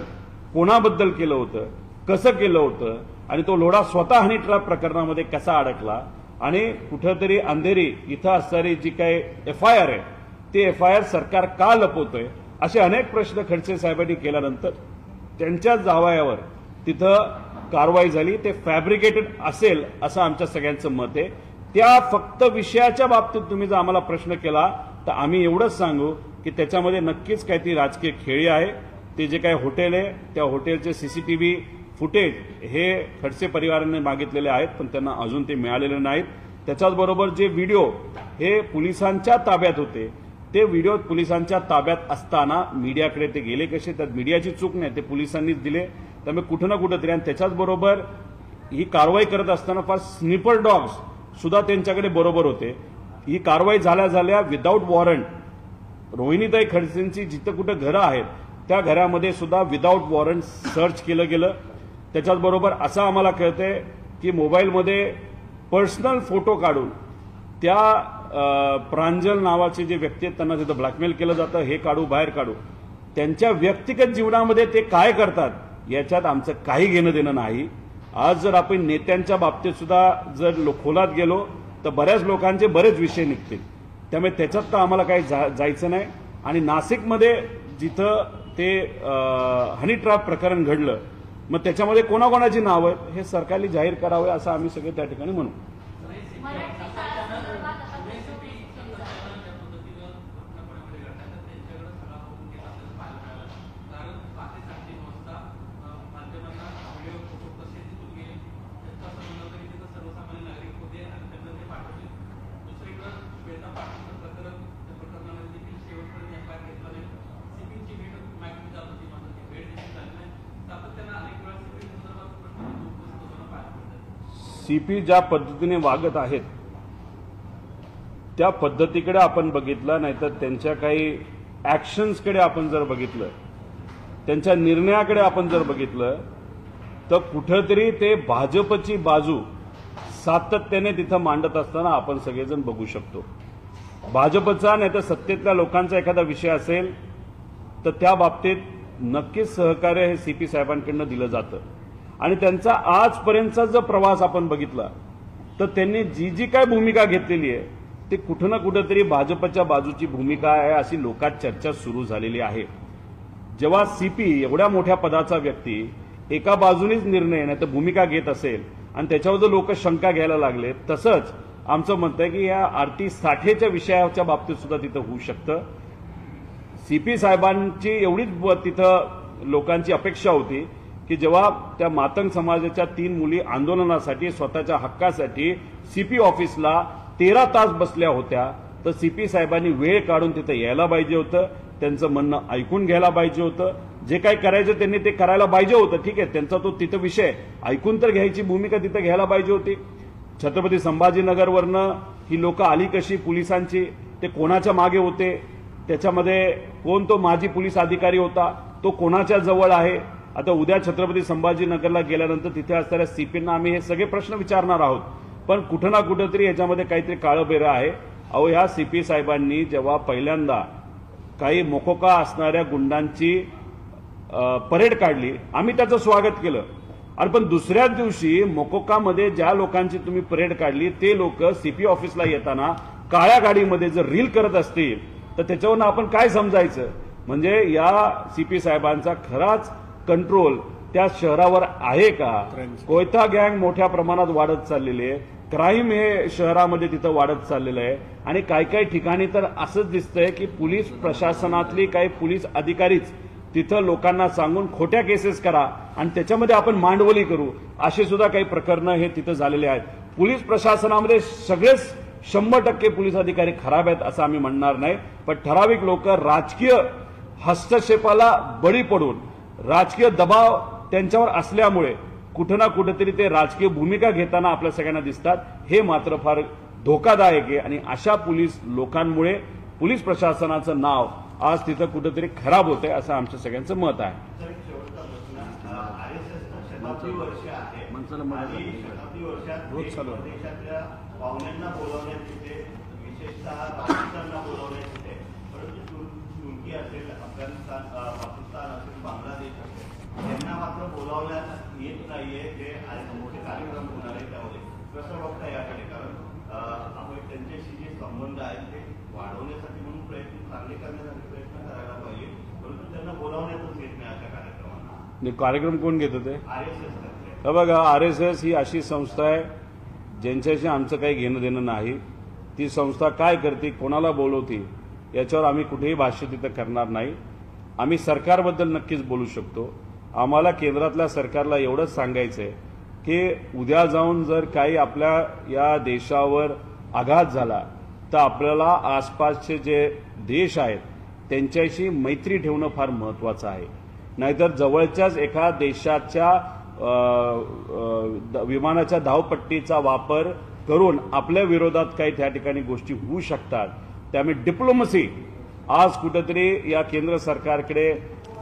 कोणाबद्दल केलं होतं, कसं केलं होतं आणि तो लोढा स्वतः हनी ट्रॅप प्रकरणामध्ये कसा अडकला आणि कुठंतरी अंधेरी इथं असणारी जी काही FIR आहे ते FIR सरकार का लपवतोय असे अनेक प्रश्न खडसे साहेबांनी केल्यानंतर त्यांच्या जावयावर तिथं कारवाई झाली. ते फॅब्रिकेटेड असेल असं आमच्या सगळ्यांचं मत आहे. त्या फक्त विषयाच्या बाबतीत तुम्ही जर आम्हाला प्रश्न केला तर आम्ही एवढंच सांगू की त्याच्यामध्ये नक्कीच काहीतरी राजकीय खेळी आहे. ते जे काही हॉटेल आहे त्या हॉटेलचे CCTV फुटेज हे खडसे परिवाराने मागितलेले आहेत, पण त्यांना अजून ते मिळालेले नाहीत. त्याच्याचबरोबर जे व्हिडिओ हे पोलिसांच्या ताब्यात होते, ते व्हिडिओ पोलिसांच्या ताब्यात असताना मीडियाकडे ते गेले कसे? त्यात मीडियाची चूक नाही, ते पोलिसांनीच दिले. त्यामुळे कुठं ना कुठं तरी, आणि त्याच्याचबरोबर ही कारवाई करत असताना फार स्निपर डॉग्स सुद्धा त्यांच्याकडे बरोबर होते. ही कारवाई झाल्या विदाऊट वॉरंट रोहिणीताई खडसेंची जिथं कुठं घरं आहेत त्या घरामध्ये सुद्धा विदाऊट वॉरंट सर्च केलं गेलं. त्याच्याचबरोबर असं आम्हाला कळतंय की मोबाईलमध्ये पर्सनल फोटो काढून त्या प्रांजल नावाचे जे व्यक्ती आहेत त्यांना तिथं ब्लॅकमेल केलं जातं, हे काढू बाहेर काढू. त्यांच्या व्यक्तिगत जीवनामध्ये ते काय करतात याच्यात आमचं काही घेणं देणं नाही. आज जर आपण नेत्यांच्या बाबतीत सुद्धा जर खोलात गेलो तर बऱ्याच लोकांचे बरेच विषय निघतील. त्यामुळे त्याच्यात तर आम्हाला काही जायचं नाही. आणि नाशिकमध्ये जिथं ते हनी ट्रॅप प्रकरण घडलं, मग त्याच्यामध्ये कोणाकोणाची नावं आहेत हे सरकारने जाहीर करावे असं आम्ही सगळे त्या ठिकाणी म्हणू. सीपी ज्या पद्धतीने वागत आहेत त्या पद्धतीकडे आपण बघितलं, नाहीतर त्यांच्या काही ऍक्शन्सकडे आपण जर बघितलं, त्यांच्या निर्णयाकडे आपण जर बघितलं, तर कुठंतरी ते भाजपची बाजू सातत्याने तिथं मांडत असताना आपण सगळेजण बघू शकतो. भाजपचा नाही तर सत्तेतल्या लोकांचा एखादा विषय असेल तर त्या बाबतीत नक्कीच सहकार्य हे सीपी साहेबांकडनं दिलं जातं. आणि त्यांचा आजपर्यंतचा जो प्रवास आपण बघितला तर त्यांनी जी जी काय भूमिका घेतलेली आहे ते कुठं ना कुठंतरी भाजपच्या बाजूची भूमिका आहे अशी लोकात चर्चा सुरू झालेली आहे. जेव्हा सीपी एवढ्या मोठ्या पदाचा व्यक्ती एका बाजूनीच निर्णय नाही तर भूमिका घेत असेल आणि त्याच्यावर लोक शंका घ्यायला लागले, तसंच आमचं म्हणतं आहे की या आरती साठेच्या विषयाच्या बाबतीत सुद्धा तिथं होऊ शकतं. सीपी साहेबांची एवढीच तिथं लोकांची अपेक्षा होती की जेव्हा त्या मातंग समाजाच्या 3 मुली आंदोलनासाठी स्वतःच्या हक्कासाठी सीपी ऑफिसला 13 तास बसल्या होत्या, तर सीपी साहेबांनी वेळ काढून तिथं यायला पाहिजे होतं, त्यांचं म्हणणं ऐकून घ्यायला पाहिजे होतं. जे काही करायचं त्यांनी ते करायला पाहिजे होतं. ठीक आहे, त्यांचा तो तिथं विषय ऐकून तर घ्यायची भूमिका तिथं घ्यायला पाहिजे होती. छत्रपती संभाजीनगरवरनं ही लोक आली कशी पोलिसांची, ते कोणाच्या मागे होते, त्याच्यामध्ये कोण तो माजी पोलीस अधिकारी होता, तो कोणाच्या जवळ आहे. आता उद्या छत्रपती संभाजीनगरला गेल्यानंतर तिथे असणाऱ्या सीपींना आम्ही हे सगळे प्रश्न विचारणार आहोत. पण कुठं ना कुठंतरी याच्यामध्ये काहीतरी काळबेरं आहे. अहो, ह्या सीपी साहेबांनी जेव्हा पहिल्यांदा काही मोकोका असणाऱ्या गुंडांची परेड काढली, आम्ही त्याचं स्वागत केलं. आणि पण दुसऱ्याच दिवशी मोकोकामध्ये ज्या लोकांची तुम्ही परेड काढली ते लोक सीपी ऑफिसला येताना काळ्या गाडीमध्ये जर रील करत असतील तर त्याच्यावरून आपण काय समजायचं? म्हणजे या सीपी साहेबांचा खराच कंट्रोल त्या शहरावर आहे का? कोयता गँग मोठ्या प्रमाणात वाढत चाललेली आहे, क्राईम हे शहरामध्ये तिथं वाढत चाललेलं आहे. आणि काही ठिकाणी तर असंच दिसतंय की पोलीस प्रशासनातली काही पोलीस अधिकारीच तिथं लोकांना सांगून खोट्या केसेस करा आणि त्याच्यामध्ये आपण मांडवली करू, अशी सुद्धा काही प्रकरणं हे तिथं झालेले आहेत. पोलीस प्रशासनामध्ये सगळेच 100% पोलीस अधिकारी खराब आहेत असं आम्ही म्हणणार नाही, पण ठराविक लोक राजकीय हस्तक्षेपाला बळी पडून राजकीय दबाव त्यांच्यावर असल्यामुळे कुठं ना कुठेतरी ते राजकीय भूमिका घेताना आपल्या सगळ्यांना दिसतात. हे मात्र फार धोकादायक आहे आणि अशा पोलीस लोकांमुळे पोलीस प्रशासनाचं नाव आज तिथं कुठेतरी खराब होत आहे असं आमच्या सगळ्यांचं मत आहे. शताब्दी वर्ष आहे आणि शताब्दी वर्षात देशातल्या पाहुण्यांना बोलावण्यात येते, विशेषतः पाकिस्तानला बोलावण्यात येते. परंतु तुर्की असेल, अफगाणिस्तान, पाकिस्तान असेल, बांगलादेश असेल, त्यांना मात्र बोलावण्यात येत नाहीये. जे मोठे कार्यक्रम होणार आहे त्यामध्ये कसं बघता याकडे? कारण आपण त्यांच्याशी जे संबंध आहेत ते वाढवण्यासाठी म्हणून चांगले करण्यासाठी प्रयत्न करायला पाहिजे, परंतु त्यांना बोलावण्यातच येत नाही अशा कार्यक्रमांना. कार्यक्रम कोण घेत होते? RSS करते. बघा, RSS ही अशी संस्था आहे ज्यांच्याशी आमचं काही घेणं देणं नाही. ती संस्था काय करते, कोणाला बोलवते, याच्यावर आम्ही कुठेही भाष्य तिथं करणार नाही. आम्ही सरकारबद्दल नक्कीच बोलू शकतो, आम्हाला केंद्रातल्या सरकारला एवढंच सांगायचंय की उद्या जाऊन जर काही आपल्या या देशावर आघात झाला तर आपल्याला आसपासचे जे देश आहेत त्यांच्याशी मैत्री ठेवणं फार महत्वाचं आहे. नाहीतर जवळच्याच एका देशाच्या विमानाच्या धावपट्टीचा वापर करून आपल्या विरोधात काही त्या ठिकाणी गोष्टी होऊ शकतात. त्यामुळे डिप्लोमसी आज कुठेतरी या केंद्र सरकारकडे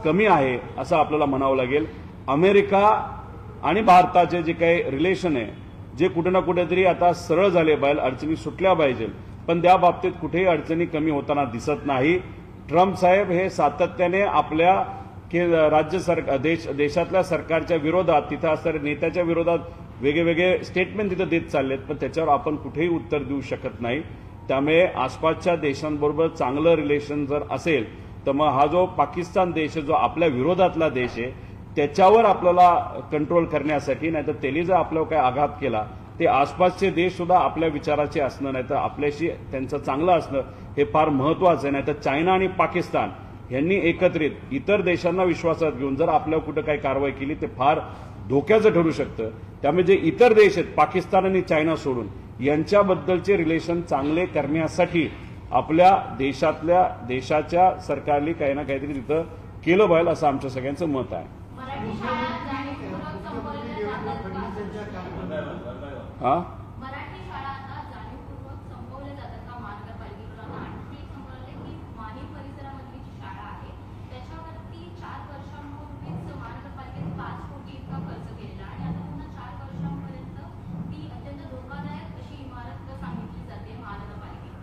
कमी आहे असं आपल्याला म्हणावं लागेल. अमेरिका आणि भारताचे जे काही रिलेशन आहे जे कुठे ना कुठेतरी आता सरळ झाले पाहिजे, अडचणी सुटल्या पाहिजे, पण त्या बाबतीत कुठेही अडचणी कमी होताना दिसत नाही. ट्रम्प साहेब हे सातत्याने आपल्या राज्य सरकार देशातल्या सरकारच्या विरोधात तिथं असणाऱ्या नेत्याच्या विरोधात वेगवेगळे स्टेटमेंट तिथं देत चाललेत, पण त्याच्यावर आपण कुठेही उत्तर देऊ शकत नाही. त्यामुळे आसपासच्या देशांबरोबर चांगलं रिलेशन जर असेल तर मग हा जो पाकिस्तान देश आहे जो आपल्या विरोधातला देश आहे त्याच्यावर आपल्याला कंट्रोल करण्यासाठी, नाहीतर त्यांनी जर आपल्यावर काही आघात केला ते आसपासचे देश सुद्धा आपल्या विचाराचे असणं नाहीतर आपल्याशी त्यांचं चांगलं असणं हे फार महत्वाचं आहे. नाहीतर चायना आणि पाकिस्तान यांनी एकत्रित इतर देशांना विश्वासात घेऊन जर आपल्यावर कुठं काही कारवाई केली ते फार धोक्याचं ठरू शकतं. त्यामुळे जे इतर देश आहेत पाकिस्तान आणि चायना सोडून यांच्याबद्दलचे रिलेशन चांगले करण्यासाठी आपल्या देशाच्या सरकारने काही ना काहीतरी तिथं केलं पाहिजे असं आमच्या सगळ्यांचं मत आहे. हा मराठी शाळा आता जाणीवपूर्वक संपवल्या जातात का महानगरपालिकेकडून? आणखी एक समजले की माही परिसरामधली जी शाळा आहे त्याच्यावरती 4 वर्षांपूर्वीच महानगरपालिकेने 5 कोटी इतका खर्च केलेला आणि आता पुन्हा 4 वर्षांपर्यंत ती अत्यंत धोकादायक अशी इमारत सांगितली जाते महानगरपालिकेने.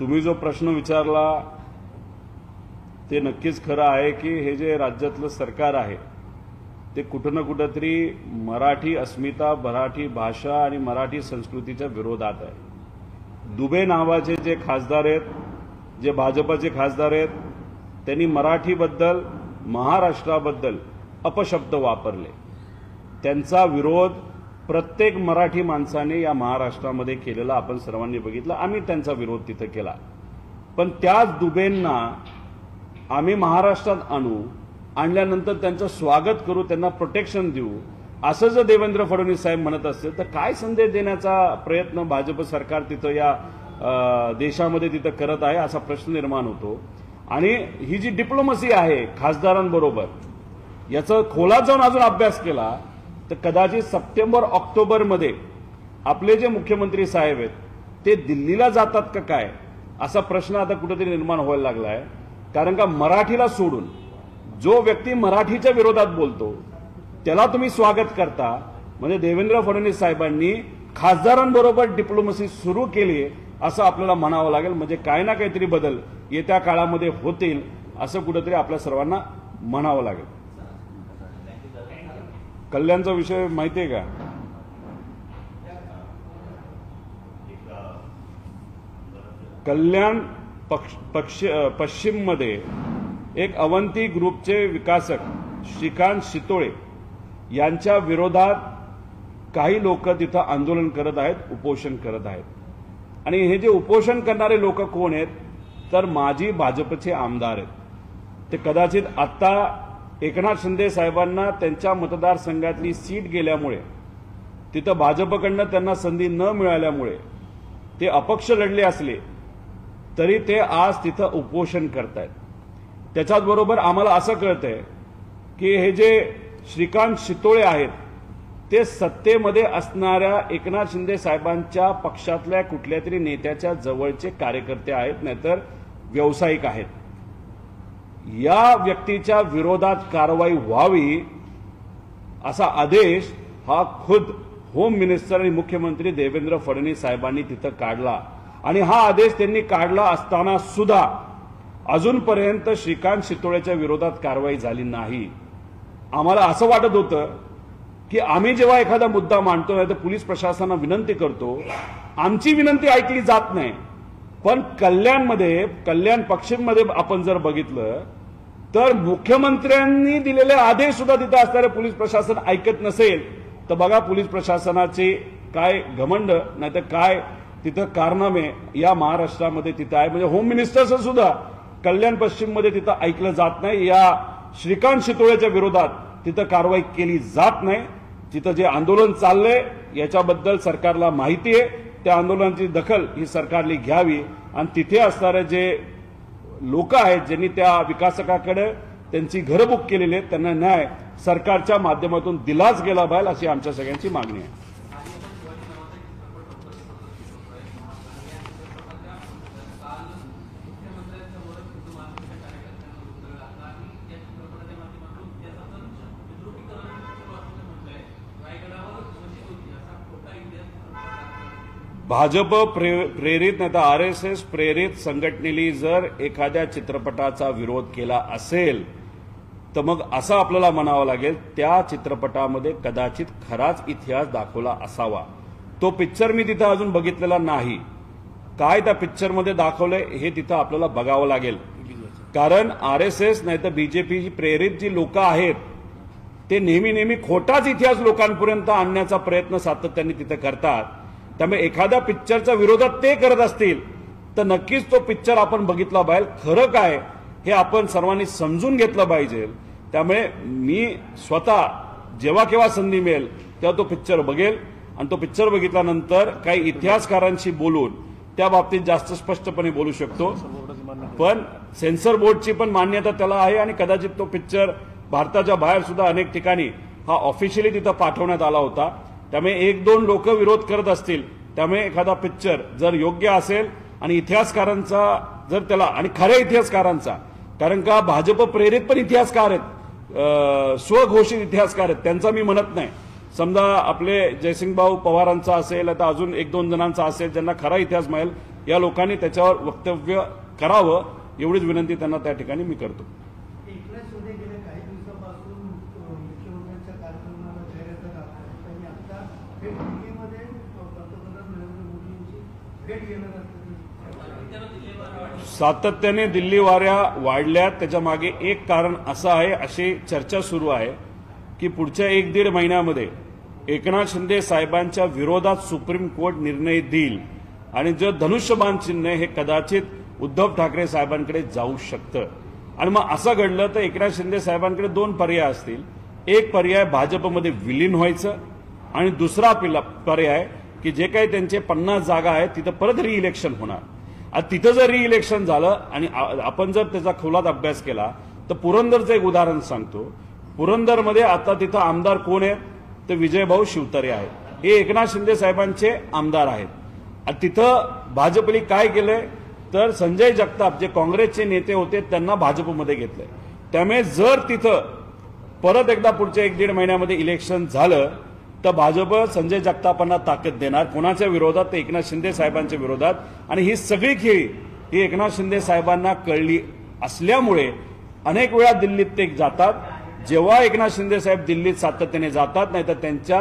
तुम्ही जो प्रश्न विचारला ते नक्कीच खरं आहे की हे जे राज्यातलं सरकार आहे ते कुठं ना कुठंतरी मराठी अस्मिता, मराठी भाषा आणि मराठी संस्कृतीच्या विरोधात आहे. दुबे नावाचे जे खासदार आहेत, जे भाजपचे खासदार आहेत, त्यांनी मराठीबद्दल, महाराष्ट्राबद्दल अपशब्द वापरले. त्यांचा विरोध प्रत्येक मराठी माणसाने या महाराष्ट्रामध्ये केलेला आपण सर्वांनी बघितलं. आम्ही त्यांचा विरोध तिथं केला. पण त्याच दुबेंना आम्ही महाराष्ट्रात आणल्यानंतर त्यांचं स्वागत करू, त्यांना प्रोटेक्शन देऊ असं जर देवेंद्र फडणवीस साहेब म्हणत असतील तर काय संदेश देण्याचा प्रयत्न भाजप सरकार तिथं या देशामध्ये तिथं करत आहे असा प्रश्न निर्माण होतो. आणि ही जी डिप्लोमसी आहे खासदारांबरोबर याचा खोलात जाऊन अजून अभ्यास केला तर कदाचित सप्टेंबर-ऑक्टोबरमध्ये आपले जे मुख्यमंत्री साहेब आहेत ते दिल्लीला जातात का काय असा प्रश्न आता कुठेतरी निर्माण व्हायला लागला आहे. कारण का मराठीला सोडून जो व्यक्ती मराठीच्या विरोधात बोलतो त्याला तुम्ही स्वागत करता, म्हणजे देवेंद्र फडणवीस साहेबांनी खासदारांबरोबर डिप्लोमसी सुरू केली असं आपल्याला म्हणावं लागेल. म्हणजे काही ना काहीतरी बदल येत्या काळामध्ये होतील असं कुठेतरी आपल्या सर्वांना म्हणावं लागेल. कल्याणचा विषय माहिती आहे का? कल्याण पश्चिममध्ये एक अवंती ग्रुपचे विकासक श्रीकांत शितोळे यांच्या विरोधात काही लोक तिथं आंदोलन करत आहेत, उपोषण करत आहेत. आणि हे जे उपोषण करणारे लोक कोण आहेत तर माजी भाजपचे आमदार आहेत. ते कदाचित आता एकनाथ शिंदे साहेबांना त्यांच्या मतदारसंघातली सीट गेल्यामुळे तिथं भाजपकडनं त्यांना संधी न मिळाल्यामुळे ते अपक्ष लढले असले तरी ते आज तिथं उपोषण करतायत. त्याच्याचबरोबर आम्हाला असं कळतंय की हे जे श्रीकांत शितोळे आहेत ते सत्तेमध्ये असणाऱ्या एकनाथ शिंदे साहेबांच्या पक्षातल्या कुठल्या तरी नेत्याच्या जवळचे कार्यकर्ते आहेत, नाहीतर व्यावसायिक आहेत. या व्यक्तीच्या विरोधात कारवाई व्हावी असा आदेश हा खुद होम मिनिस्टर आणि मुख्यमंत्री देवेंद्र फडणवीस साहेबांनी तिथं काढला. आणि हा आदेश त्यांनी काढला असताना सुद्धा अजूनपर्यंत श्रीकांत शितोळेच्या विरोधात कारवाई झाली नाही. आम्हाला असं वाटत होतं की आम्ही जेव्हा एखादा मुद्दा मांडतो नाही तर पोलीस प्रशासनाला विनंती करतो, आमची विनंती ऐकली जात नाही. पण कल्याण पश्चिममध्ये आपण जर बघितलं तर मुख्यमंत्र्यांनी दिलेले आदेश सुद्धा तिथं असणारे पोलीस प्रशासन ऐकत नसेल तर बघा पोलीस प्रशासनाचे काय घमंड, नाही तर काय तिथं कारनामे या महाराष्ट्रामध्ये तिथं आहे. म्हणजे होम मिनिस्टरचं सुद्धा कल्याण पश्चिममध्ये तिथं ऐकलं जात नाही. या श्रीकांत शितोळेच्या विरोधात तिथं कारवाई केली जात नाही. तिथं जे आंदोलन चाललंय याच्याबद्दल सरकारला माहिती आहे. त्या आंदोलनाची दखल ही सरकारने घ्यावी आणि तिथे असणारे जे लोक आहेत ज्यांनी त्या विकासकाकडे त्यांची घरं बुक केलेली आहेत त्यांना न्याय सरकारच्या माध्यमातून दिलाच गेला पाहिजे अशी आमच्या सगळ्यांची मागणी आहे. भाजप प्रेरित नाही तर RSS प्रेरित संघटनेने जर एखाद्या चित्रपटाचा विरोध केला असेल तर मग असं आपल्याला म्हणावं लागेल त्या चित्रपटामध्ये कदाचित खराच इतिहास दाखवला असावा. तो पिक्चर मी तिथं अजून बघितलेला नाही. काय त्या पिक्चरमध्ये दाखवलंय हे तिथं आपल्याला बघावं लागेल. कारण RSS नाही तर BJP प्रेरित जी लोक आहेत ते नेहमी खोटाच इतिहास लोकांपर्यंत आणण्याचा प्रयत्न सातत्याने तिथे करतात. त्यामुळे एखाद्या पिक्चरच्या विरोधात ते करत असतील तर नक्कीच तो पिक्चर आपण बघितला पाहिजे. खरं काय हे आपण सर्वांनी समजून घेतलं पाहिजे. त्यामुळे मी स्वतः जेव्हा केव्हा संधी मिळेल तेव्हा तो पिक्चर बघेल आणि तो पिक्चर बघितल्यानंतर काही इतिहासकारांशी बोलून त्या बाबतीत जास्त स्पष्टपणे बोलू शकतो. पण सेन्सर बोर्डची पण मान्यता त्याला आहे आणि कदाचित तो पिक्चर भारताच्या बाहेर सुद्धा अनेक ठिकाणी हा ऑफिशियली तिथं पाठवण्यात आला होता. त्यामुळे 1-2 लोक विरोध करत असतील त्यामुळे एखादा पिक्चर जर योग्य असेल आणि इतिहासकारांचा जर त्याला आणि खऱ्या इतिहासकारांचा कारण का भाजप प्रेरित पण इतिहासकार आहेत स्वघोषित इतिहासकार आहेत त्यांचा मी म्हणत नाही. समजा आपले जयसिंगभाऊ पवारांचा असेल आता अजून 1-2 जणांचा असेल ज्यांना खरा इतिहास मिळेल या लोकांनी त्याच्यावर वक्तव्य करावं एवढीच विनंती त्यांना त्या ठिकाणी मी करतो. सातत्याने दिल्ली वाऱ्या वाढल्यात. त्याच्या मागे एक कारण असं आहे अशी चर्चा सुरू आहे की पुढच्या 1-1.5 महिन्यामध्ये एकनाथ शिंदे साहेबांच्या विरोधात सुप्रीम कोर्ट निर्णय देईल आणि जे धनुष्यबाण चिन्ह हे कदाचित उद्धव ठाकरे साहेबांकडे जाऊ शकतं. आणि मग असं घडलं तर एकनाथ शिंदे साहेबांकडे 2 पर्याय असतील. एक पर्याय भाजपमध्ये विलीन व्हायचं आणि दुसरा पर्याय की जे काही त्यांचे 50 जागा आहेत तिथं परत रिइलेक्शन होणार. तिथं जर रिइलेक्शन झालं आणि आपण जर त्याचा खोलात अभ्यास केला तर पुरंदरचं एक उदाहरण सांगतो. पुरंदरमध्ये आता तिथं आमदार कोण आहेत तर विजयभाऊ शिवतारे आहेत. हे एकनाथ शिंदे साहेबांचे आमदार आहेत. तिथं भाजपने काय केलंय तर संजय जगताप जे काँग्रेसचे नेते होते त्यांना भाजपमध्ये घेतलंय. त्यामुळे जर तिथं परत एकदा पुढच्या 1-1.5 महिन्यामध्ये इलेक्शन झालं तर भाजप संजय जगतापांना ताकद देणार. कोणाच्या विरोधात तर एकनाथ शिंदे साहेबांच्या विरोधात. आणि ही सगळी खेळी ही एकनाथ शिंदे साहेबांना कळली असल्यामुळे अनेक वेळा दिल्लीत ते जातात. जेव्हा एकनाथ शिंदे साहेब दिल्लीत सातत्याने जातात नाही तर त्यांच्या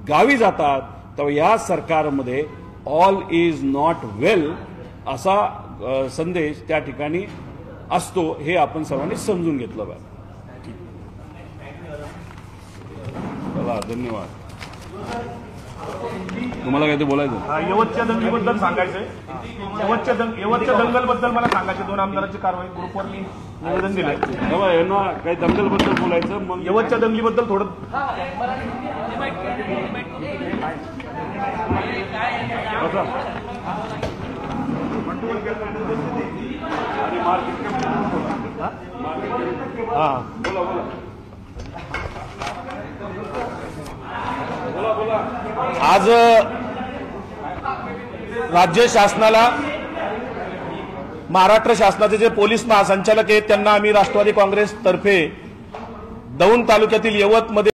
गावी जातात तेव्हा या सरकारमध्ये ऑल इज नॉट वेल असा संदेश त्या ठिकाणी असतो. हे आपण सर्वांनी समजून घेतलं पाहिजे. चला धन्यवाद. तुम्हाला काय ते बोलायचं यवतच्या दंगलीबद्दल सांगायचंय. यवतच्या दंगलबद्दल मला सांगायचे 2 आमदारांची कारवाई ग्रुपवर मी निवेदन दिलंय. तेव्हा यांना काही दंगलबद्दल बोलायचं मग यवतच्या दंगलीबद्दल थोडं आज राज्य शासनाला महाराष्ट्र शासनाचे जे पोलीस महासंचालक आहेत त्यांना आम्ही राष्ट्रवादी काँग्रेस तर्फे दौंड तालुक्यातील यवतमध्ये